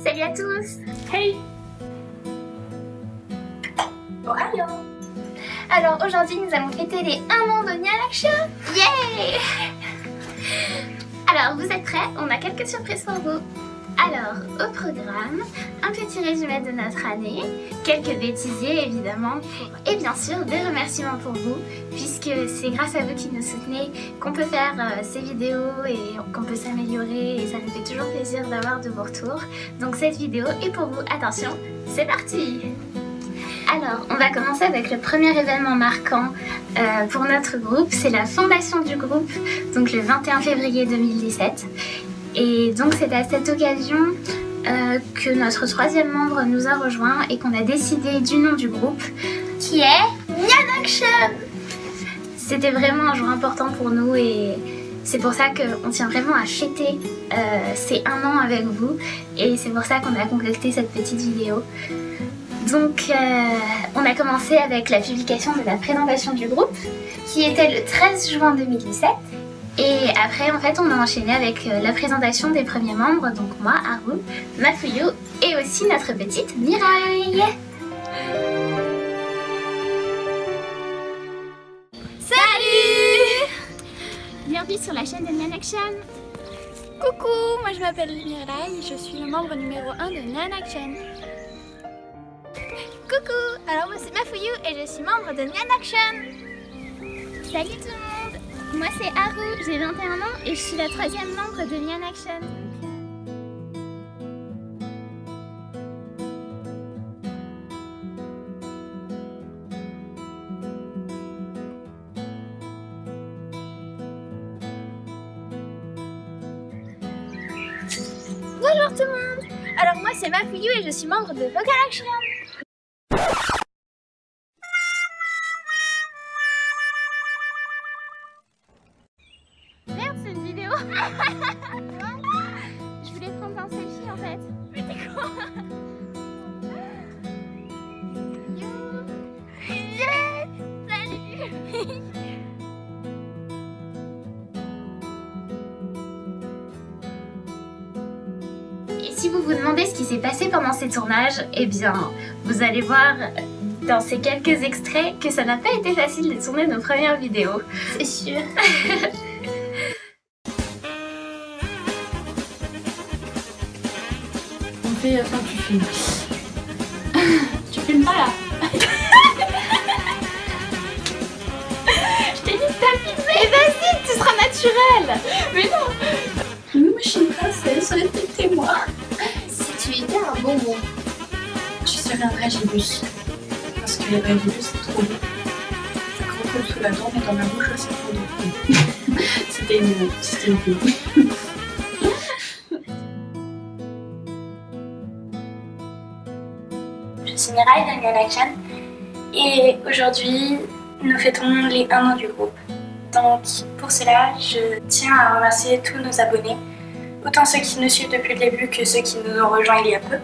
Salut à tous. Hey. Ohio. Alors aujourd'hui nous allons fêter les 1 an de Nyan Action. Yeah. Alors vous êtes prêts? On a quelques surprises pour vous. Alors au programme, un petit résumé de notre année, quelques bêtisiers évidemment, et bien sûr des remerciements pour vous, puisque c'est grâce à vous qui nous soutenez qu'on peut faire ces vidéos et qu'on peut s'améliorer, et ça nous fait toujours plaisir d'avoir de vos retours. Donc cette vidéo est pour vous. Attention, c'est parti! Alors, on va commencer avec le premier événement marquant pour notre groupe, c'est la fondation du groupe, donc le 21 février 2017. Et donc c'est à cette occasion que notre 3e membre nous a rejoint et qu'on a décidé du nom du groupe, qui est Nyan Action. C'était vraiment un jour important pour nous et c'est pour ça qu'on tient vraiment à fêter ces 1 an avec vous, et c'est pour ça qu'on a concocté cette petite vidéo. Donc on a commencé avec la publication de la présentation du groupe qui était le 13 juin 2017, et après en fait on a enchaîné avec la présentation des premiers membres, donc moi, Haru, Mafuyu et aussi notre petite Mirai. Salut! Bienvenue sur la chaîne de Nyan Action. Coucou, moi je m'appelle Mirai et je suis le membre numéro 1 de Nyan Action. Coucou, alors moi c'est Mafuyu et je suis membre de Nyan Action. Salut tout le monde, moi c'est Haru, j'ai 21 ans et je suis la 3e membre de Nyan Action. Bonjour tout le monde, alors moi c'est Mafuyu et je suis membre de Vocal Action. Merde, c'est une vidéo. Je voulais prendre un selfie en fait. Mais t'es quoi? Yo. Yeah. Salut. Et si vous vous demandez ce qui s'est passé pendant ces tournages, eh bien, vous allez voir dans ces quelques extraits que ça n'a pas été facile de tourner nos premières vidéos. C'est sûr. On fait enfin tu filmes. Tu filmes pas là. Je t'ai dit de pas filmer. Et vas-y, tu seras naturel. Mais non. Moi je suis une princesse, respectez-moi. Si tu étais un bonbon, Je serais un dragibus. Parce que les dragibus c'est trop beau. Ça croque sous la dent mais dans ma bouche c'est trop beau. C'était une pub. Je suis Mirai de Nyan Action et aujourd'hui nous fêtons les 1 an du groupe. Donc pour cela je tiens à remercier tous nos abonnés, autant ceux qui nous suivent depuis le début que ceux qui nous ont rejoints il y a peu.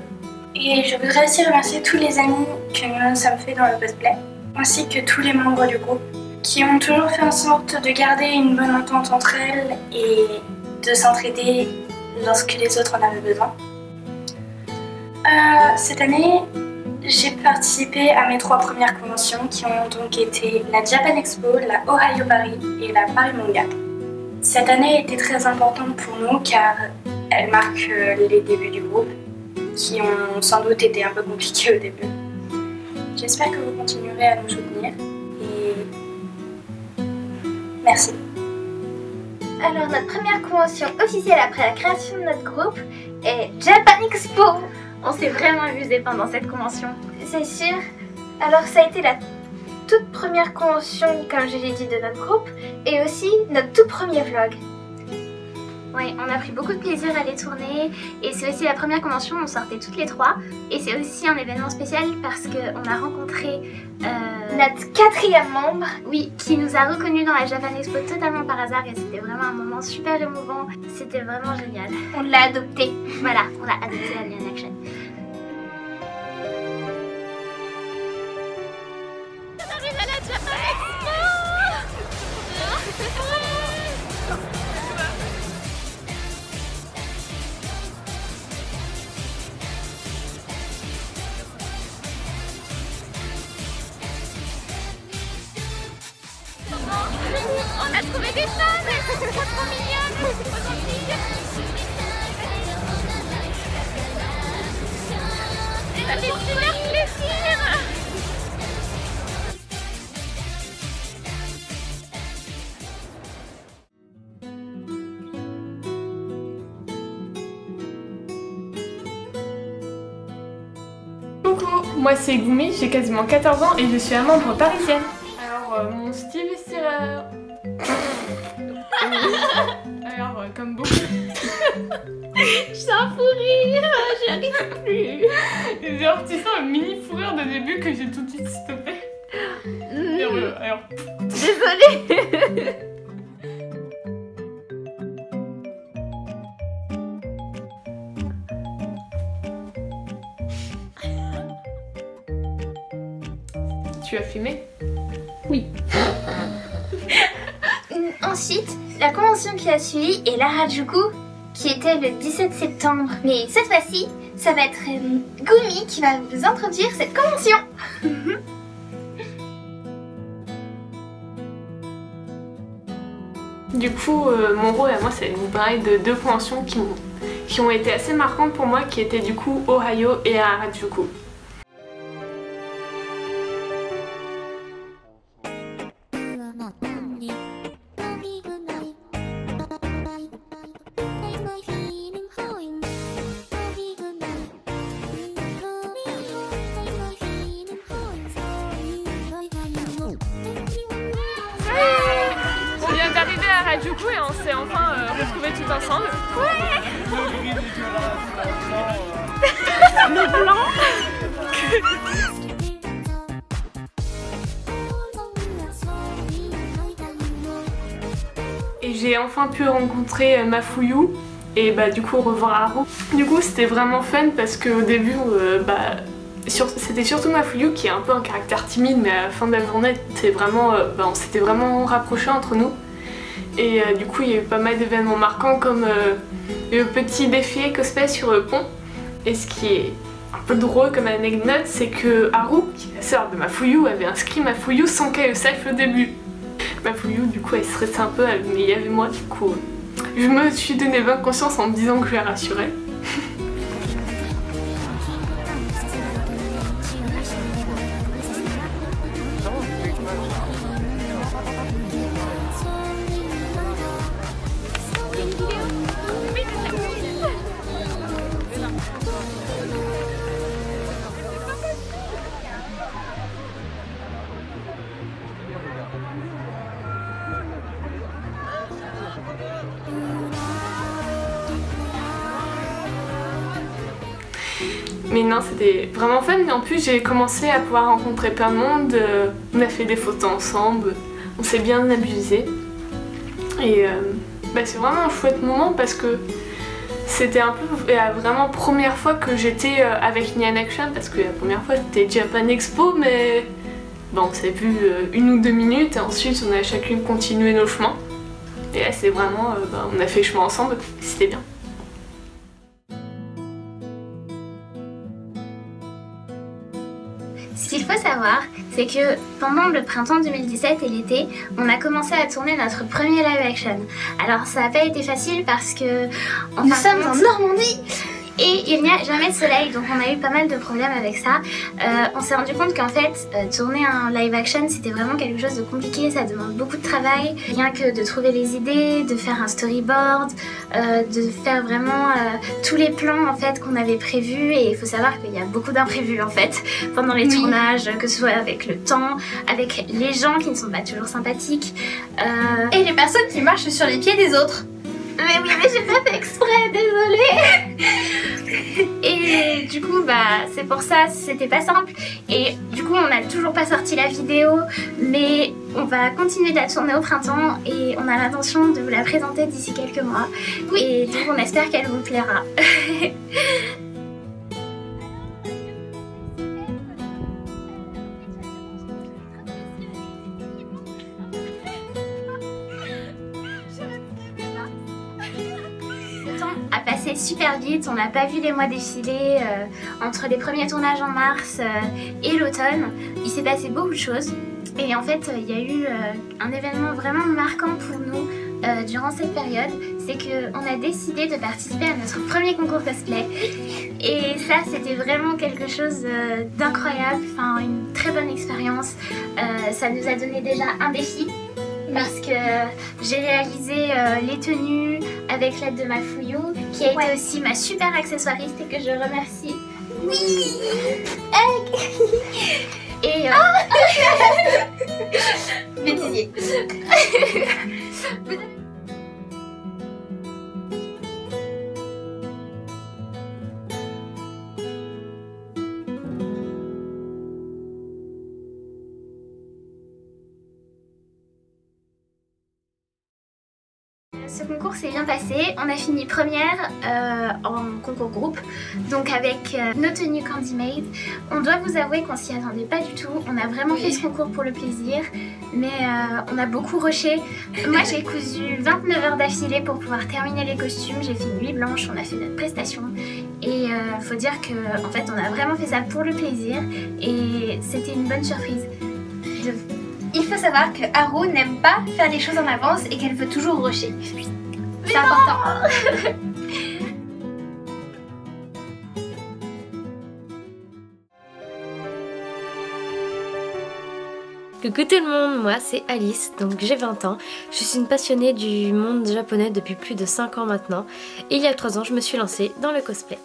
Et je voudrais aussi remercier tous les amis que nous nous sommes faits dans le cosplay, ainsi que tous les membres du groupe qui ont toujours fait en sorte de garder une bonne entente entre elles et de s'entraider lorsque les autres en avaient besoin. Cette année, j'ai participé à mes 3 premières conventions qui ont donc été la Japan Expo, la Ohio Paris et la Paris Manga. Cette année était très importante pour nous car elle marque les débuts du groupe qui ont sans doute été un peu compliqués au début. J'espère que vous continuerez à nous soutenir et merci. alors notre première convention officielle après la création de notre groupe est Japan Expo. On s'est vraiment amusé pendant cette convention, c'est sûr. Alors ça a été la toute première convention, comme je l'ai dit, de notre groupe et aussi notre tout premier vlog. Oui, on a pris beaucoup de plaisir à les tourner et c'est aussi la première convention où on sortait toutes les 3 et c'est aussi un événement spécial parce qu'on a rencontré notre 4e membre, oui, qui nous a reconnus dans la Japan Expo totalement par hasard et c'était vraiment un moment super émouvant, c'était vraiment génial. On l'a adopté, voilà, on l'a adopté à Nyan Action. On arrive à la Japan Expo. a trouvé des fans, elles sont trop mignonnes. Ça fait super plaisir. Coucou, moi c'est Goumi, j'ai quasiment 14 ans et je suis un membre parisienne. Alors mon style vestimentaire... Alors comme beaucoup... J'ai un fou rire, j'y arrive plus. Genre tu sens une mini fourrure de début que j'ai tout de suite stoppé. Alors... Désolée. Tu as filmé? Oui. Ensuite, la convention qui a suivi est l'Harajuku, qui était le 17 septembre. Mais cette fois-ci, ça va être Goumi qui va vous introduire cette convention. Du coup, mon rôle à moi, c'est vous parler de deux conventions qui ont été assez marquantes pour moi, qui étaient du coup Ohio et Harajuku. On vient d'arriver à Harajuku et on s'est enfin retrouvés tout ensemble. Ouais. Le blanc. Et j'ai enfin pu rencontrer Mafuyu et bah du coup revoir Haru. Du coup c'était vraiment fun parce qu'au début c'était surtout Mafuyu qui est un peu un caractère timide, mais à la fin de la journée on s'était vraiment rapprochés entre nous. Et du coup il y a eu pas mal d'événements marquants comme le petit défilé cosplay sur le pont. Et ce qui est un peu drôle comme anecdote, c'est que Haru, qui est la sœur de Mafuyu, avait inscrit Mafuyu sans qu'elle le sache au début. Mafuyu du coup elle stressait un peu, mais il y avait moi du coup. Je me suis donné bonne conscience en me disant que je la rassurais. Mais non, c'était vraiment fun et en plus j'ai commencé à pouvoir rencontrer plein de monde, on a fait des photos ensemble, on s'est bien amusé. Et c'est vraiment un chouette moment parce que c'était un peu la vraiment première fois que j'étais avec Nyan Action, parce que la première fois c'était Japan Expo, mais bon, on s'est vu 1 ou 2 minutes et ensuite on a chacune continué nos chemins. Et là c'est vraiment, on a fait chemin ensemble, c'était bien. Ce qu'il faut savoir, c'est que pendant le printemps 2017 et l'été, on a commencé à tourner notre premier live action. Alors ça n'a pas été facile parce que nous sommes en Normandie et il n'y a jamais de soleil, donc on a eu pas mal de problèmes avec ça. On s'est rendu compte qu'en fait, tourner un live action c'était vraiment quelque chose de compliqué, ça demande beaucoup de travail. Rien que de trouver les idées, de faire un storyboard, de faire vraiment tous les plans en fait qu'on avait prévus. Et il faut savoir qu'il y a beaucoup d'imprévus en fait pendant les tournages, que ce soit avec le temps, avec les gens qui ne sont pas toujours sympathiques et les personnes qui marchent sur les pieds des autres. Mais oui, mais j'ai pas fait exprès, désolée. Et du coup, c'est pour ça, c'était pas simple. Et du coup, on n'a toujours pas sorti la vidéo, mais on va continuer de la tourner au printemps et on a l'intention de vous la présenter d'ici quelques mois. Et du coup, on espère qu'elle vous plaira. A passé super vite, on n'a pas vu les mois défiler entre les premiers tournages en mars et l'automne. Il s'est passé beaucoup de choses Et en fait, il y a eu un événement vraiment marquant pour nous durant cette période, c'est qu'on a décidé de participer à notre premier concours cosplay. Et ça, c'était vraiment quelque chose d'incroyable, enfin une très bonne expérience. Ça nous a donné déjà un défi. Parce que j'ai réalisé les tenues avec l'aide de ma Fuyou, qui a été aussi ma super accessoiriste et que je remercie. Oui. Et Bêtisier. Ce concours s'est bien passé, on a fini première en concours groupe, donc avec nos tenues Candy-Made. On doit vous avouer qu'on s'y attendait pas du tout, on a vraiment fait ce concours pour le plaisir, mais on a beaucoup rushé. Moi j'ai cousu 29 heures d'affilée pour pouvoir terminer les costumes, j'ai fait une nuit blanche, on a fait notre prestation et faut dire que en fait on a vraiment fait ça pour le plaisir et c'était une bonne surprise. Il faut savoir que Haru n'aime pas faire les choses en avance et qu'elle veut toujours rusher. C'est important. Coucou tout le monde, moi c'est Alice, donc j'ai 20 ans. Je suis une passionnée du monde japonais depuis plus de 5 ans maintenant. Et il y a 3 ans, je me suis lancée dans le cosplay.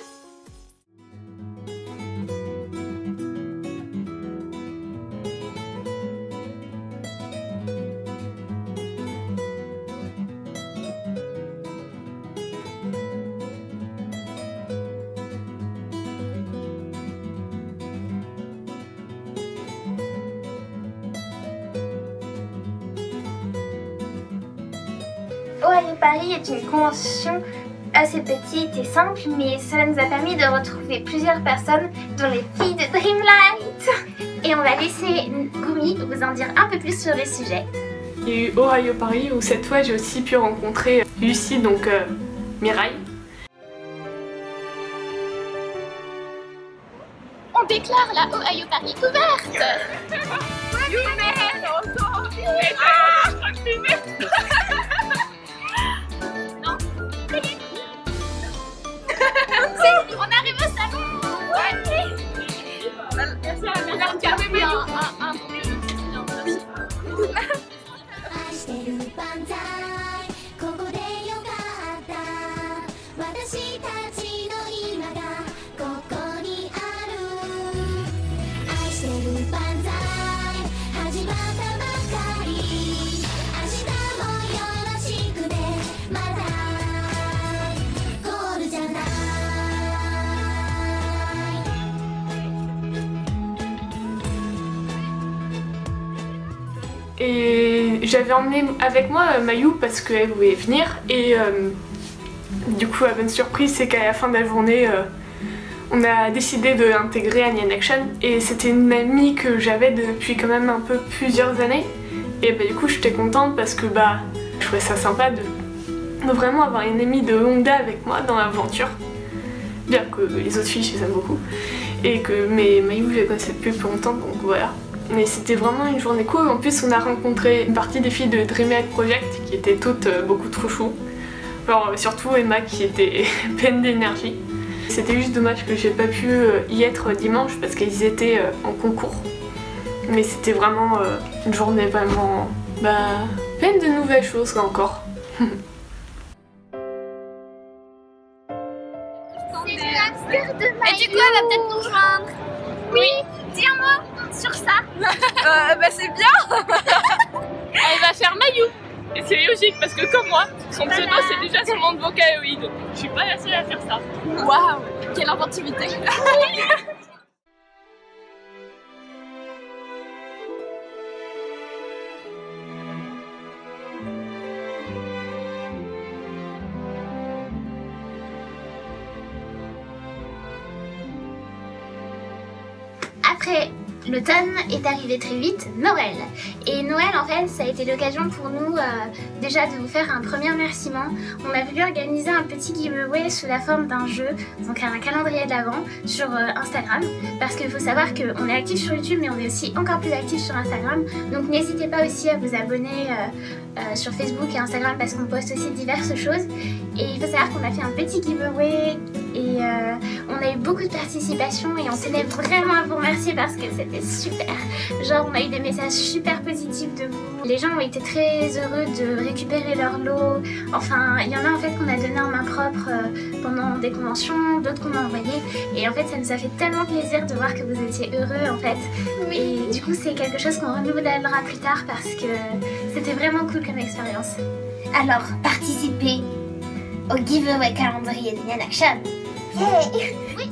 Ohio Paris est une convention assez petite et simple, mais cela nous a permis de retrouver plusieurs personnes, dont les filles de Dreamlight. Et on va laisser Gumi vous en dire un peu plus sur le sujet. Il y a eu Ohio Paris où cette fois j'ai aussi pu rencontrer Lucie, donc Mirai. On déclare la Ohio Paris ouverte. On arrive au salon. Et j'avais emmené avec moi Mayu parce qu'elle voulait venir et du coup la bonne surprise c'est qu'à la fin de la journée on a décidé de l'intégrer à Nyan Action et c'était une amie que j'avais depuis quand même un peu plusieurs années et bah, du coup j'étais contente parce que bah je trouvais ça sympa de vraiment avoir une amie de longue date avec moi dans l'aventure, bien que les autres filles je les aime beaucoup et que Mayu je la connaissais depuis plus longtemps donc voilà. Mais c'était vraiment une journée cool. En plus, on a rencontré une partie des filles de Dreamlight Project qui étaient toutes beaucoup trop chou. Genre, surtout Emma qui était pleine d'énergie. C'était juste dommage que j'ai pas pu y être dimanche parce qu'ils étaient en concours. Mais c'était vraiment une journée vraiment pleine de nouvelles choses là encore. Et du coup, elle va peut-être nous rejoindre. Oui, dis un mot sur ça. Bah c'est bien. Elle va faire Mayu. Et c'est logique parce que comme moi, son pseudo c'est déjà son nom de Vocaloid. Je suis pas la seule à faire ça. Waouh, quelle inventivité. Après L'automne est arrivé très vite, Noël. Et Noël, en fait, ça a été l'occasion pour nous déjà de vous faire un premier remerciement. On a voulu organiser un petit giveaway sous la forme d'un jeu, donc un calendrier de l'Avent sur Instagram. Parce qu'il faut savoir qu'on est actif sur YouTube, mais on est aussi encore plus actif sur Instagram. Donc n'hésitez pas aussi à vous abonner sur Facebook et Instagram parce qu'on poste aussi diverses choses. Et il faut savoir qu'on a fait un petit giveaway et on a eu beaucoup de participation et on tenait vraiment à vous remercier parce que c'était super. Genre on a eu des messages super positifs de vous. Les gens ont été très heureux de récupérer leur lot. Enfin, il y en a en fait qu'on a donné en main propre pendant des conventions, d'autres qu'on a envoyés. Et en fait, ça nous a fait tellement plaisir de voir que vous étiez heureux en fait. Et du coup, c'est quelque chose qu'on renouvellera plus tard parce que c'était vraiment cool comme expérience. Alors, participez au giveaway calendrier de Nyan Action. Hey. Oui.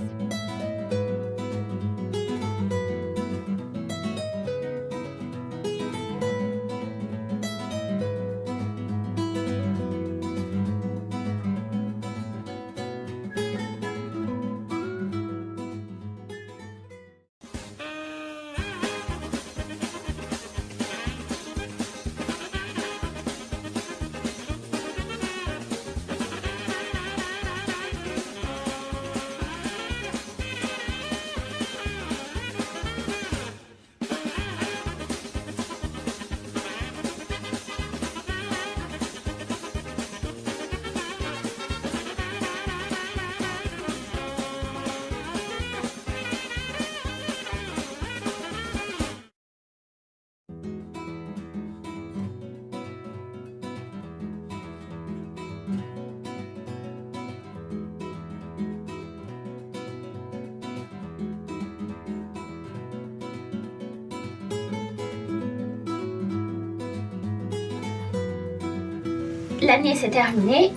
L'année s'est terminée,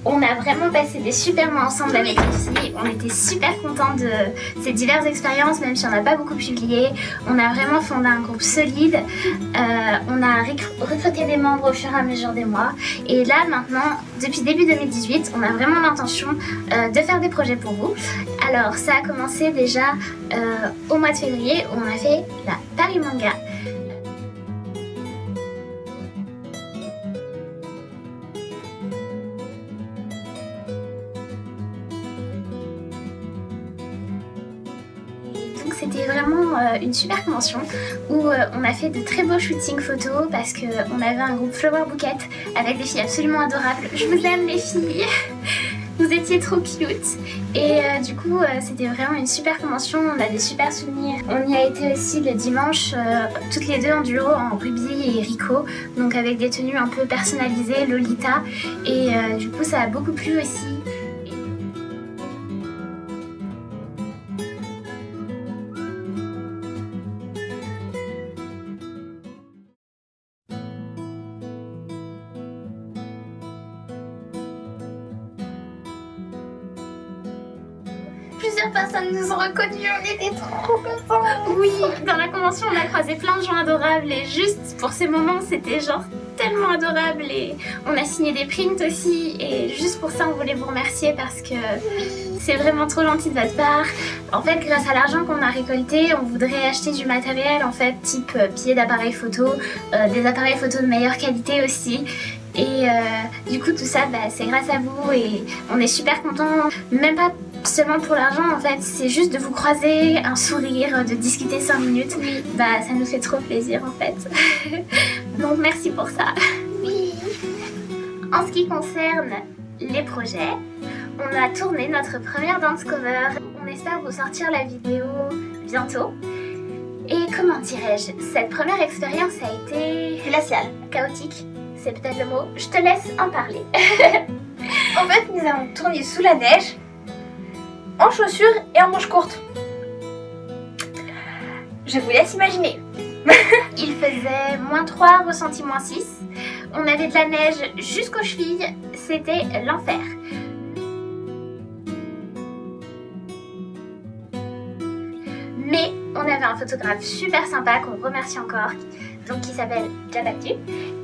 on a vraiment passé des super mois ensemble avec les filles, on était super contents de ces diverses expériences même si on n'a pas beaucoup publié. On a vraiment fondé un groupe solide, on a recruté des membres au fur et à mesure des mois et là maintenant, depuis début 2018, on a vraiment l'intention de faire des projets pour vous. Alors ça a commencé déjà au mois de février où on a fait la Paris Manga. C'était vraiment une super convention où on a fait de très beaux shootings photos parce qu'on avait un groupe Flower Bouquet avec des filles absolument adorables. Je vous aime les filles. Vous étiez trop cute et du coup c'était vraiment une super convention, on a des super souvenirs. On y a été aussi le dimanche toutes les deux en duo en Ruby et Rico, donc avec des tenues un peu personnalisées, Lolita, et du coup ça a beaucoup plu aussi. Plusieurs personnes nous ont reconnus, on était trop contents. Oui, dans la convention on a croisé plein de gens adorables et juste pour ces moments c'était genre tellement adorable et on a signé des prints aussi et juste pour ça on voulait vous remercier parce que c'est vraiment trop gentil de votre part. En fait grâce à l'argent qu'on a récolté on voudrait acheter du matériel en fait type pieds d'appareils photo, des appareils photo de meilleure qualité aussi. Et du coup tout ça c'est grâce à vous et on est super contents, même pas seulement pour l'argent en fait, c'est juste de vous croiser, un sourire, de discuter 5 minutes, ça nous fait trop plaisir en fait. Donc merci pour ça. Oui. En ce qui concerne les projets, on a tourné notre première dance cover, on espère vous sortir la vidéo bientôt. Et comment dirais-je, cette première expérience a été glaciale, chaotique, c'est peut-être le mot, je te laisse en parler. En fait nous avons tourné sous la neige, en chaussures et en manches courtes. Je vous laisse imaginer. Il faisait -3, ressenti -6. On avait de la neige jusqu'aux chevilles. C'était l'enfer. Mais on avait un photographe super sympa qu'on remercie encore, donc qui s'appelle Jabatu,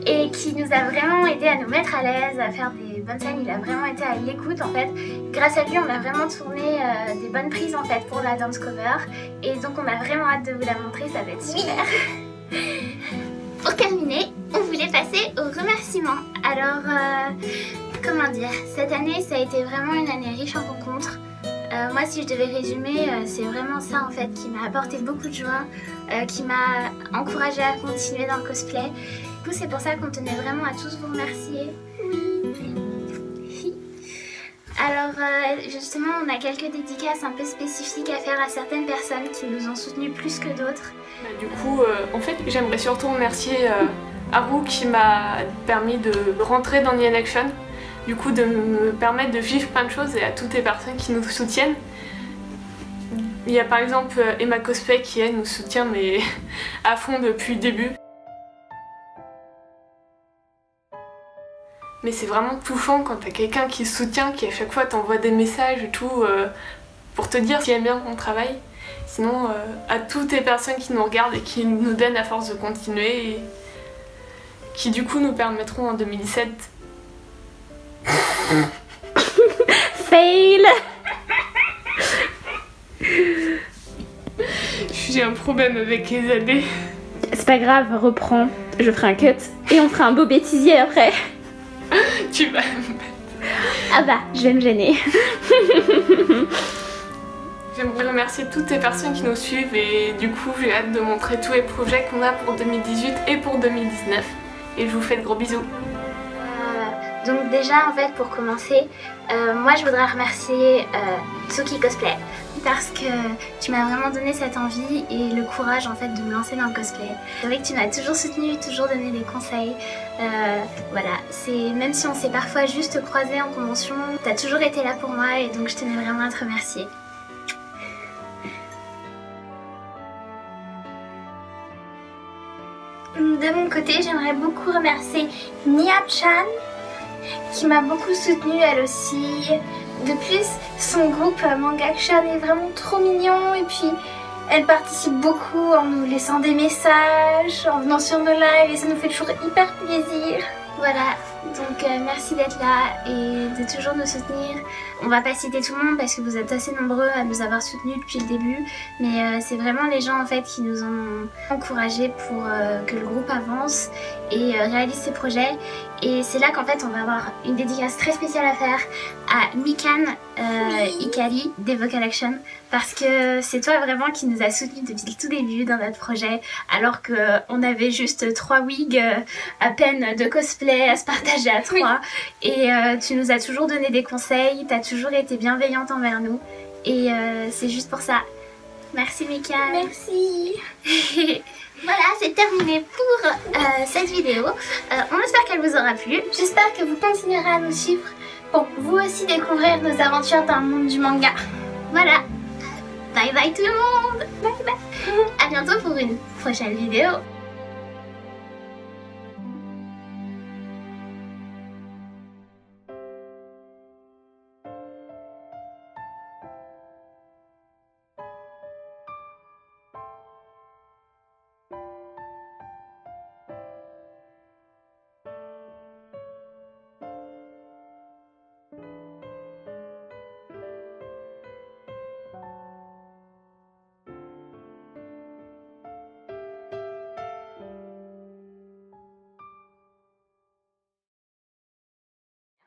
et qui nous a vraiment aidé à nous mettre à l'aise, à faire des bonnes scènes, il a vraiment été à l'écoute en fait. Grâce à lui, on a vraiment tourné des bonnes prises en fait pour la dance cover. Et donc on a vraiment hâte de vous la montrer, ça va être super. Pour terminer, on voulait passer aux remerciements. Alors, comment dire, cette année ça a été vraiment une année riche en rencontres. Moi si je devais résumer, c'est vraiment ça en fait qui m'a apporté beaucoup de joie, qui m'a encouragée à continuer dans le cosplay. Du coup c'est pour ça qu'on tenait vraiment à tous vous remercier. Oui. Alors justement on a quelques dédicaces un peu spécifiques à faire à certaines personnes qui nous ont soutenus plus que d'autres. Du coup en fait j'aimerais surtout remercier Haru qui m'a permis de rentrer dans Nyan Action. Du coup de me permettre de vivre plein de choses et à toutes les personnes qui nous soutiennent. Il y a par exemple Emma Cosplay qui elle nous soutient mais à fond depuis le début. Mais c'est vraiment touchant quand t'as quelqu'un qui soutient, qui à chaque fois t'envoie des messages et tout pour te dire qu'il aime bien ton travail. Sinon à toutes les personnes qui nous regardent et qui nous donnent la force de continuer et qui du coup nous permettront en 2017 Fail. J'ai un problème avec les années. C'est pas grave, reprends. Je ferai un cut et on fera un beau bêtisier après. Tu vas me mettre... Ah bah, je vais me gêner. J'aimerais remercier toutes les personnes qui nous suivent et du coup j'ai hâte de montrer tous les projets qu'on a pour 2018 et pour 2019. Et je vous fais de gros bisous. Donc déjà en fait pour commencer, moi je voudrais remercier Tsuki Cosplay parce que tu m'as vraiment donné cette envie et le courage en fait de me lancer dans le cosplay. C'est vrai que tu m'as toujours soutenue, toujours donné des conseils. Voilà, même si on s'est parfois juste croisés en convention, tu as toujours été là pour moi et donc je tenais vraiment à te remercier. De mon côté, j'aimerais beaucoup remercier Nia-chan qui m'a beaucoup soutenue elle aussi. De plus, son groupe Manga Action est vraiment trop mignon et puis elle participe beaucoup en nous laissant des messages, en venant sur nos lives et ça nous fait toujours hyper plaisir. Voilà, donc merci d'être là et de toujours nous soutenir. On va pas citer tout le monde parce que vous êtes assez nombreux à nous avoir soutenus depuis le début, mais c'est vraiment les gens en fait qui nous ont encouragés pour que le groupe avance et réalise ses projets. Et c'est là qu'en fait on va avoir une dédicace très spéciale à faire à Mikan Ikari des Vocal Action parce que c'est toi vraiment qui nous a soutenus depuis le tout début dans notre projet alors qu'on avait juste 3 wigs à peine de cosplay à se partager à 3 et tu nous as toujours donné des conseils, tu as toujours été bienveillante envers nous et c'est juste pour ça. Merci Mikan. Merci. Voilà, c'est terminé pour cette vidéo. On espère qu'elle vous aura plu. J'espère que vous continuerez à nous suivre pour vous aussi découvrir nos aventures dans le monde du manga. Voilà. Bye bye tout le monde. Bye bye. À bientôt pour une prochaine vidéo.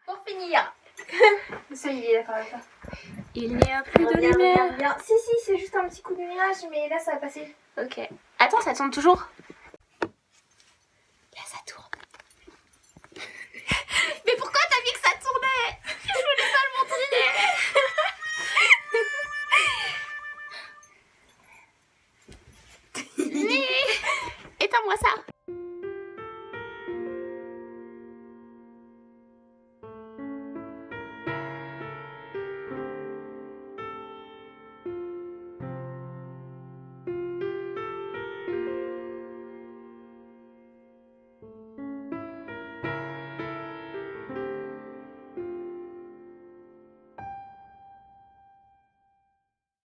Pour finir. Ça y est, d'accord avec ça. Il n'y a plus de lumière. Si, c'est juste un petit coup de nuage, mais là ça va passer. Ok. Attends, ça tourne toujours.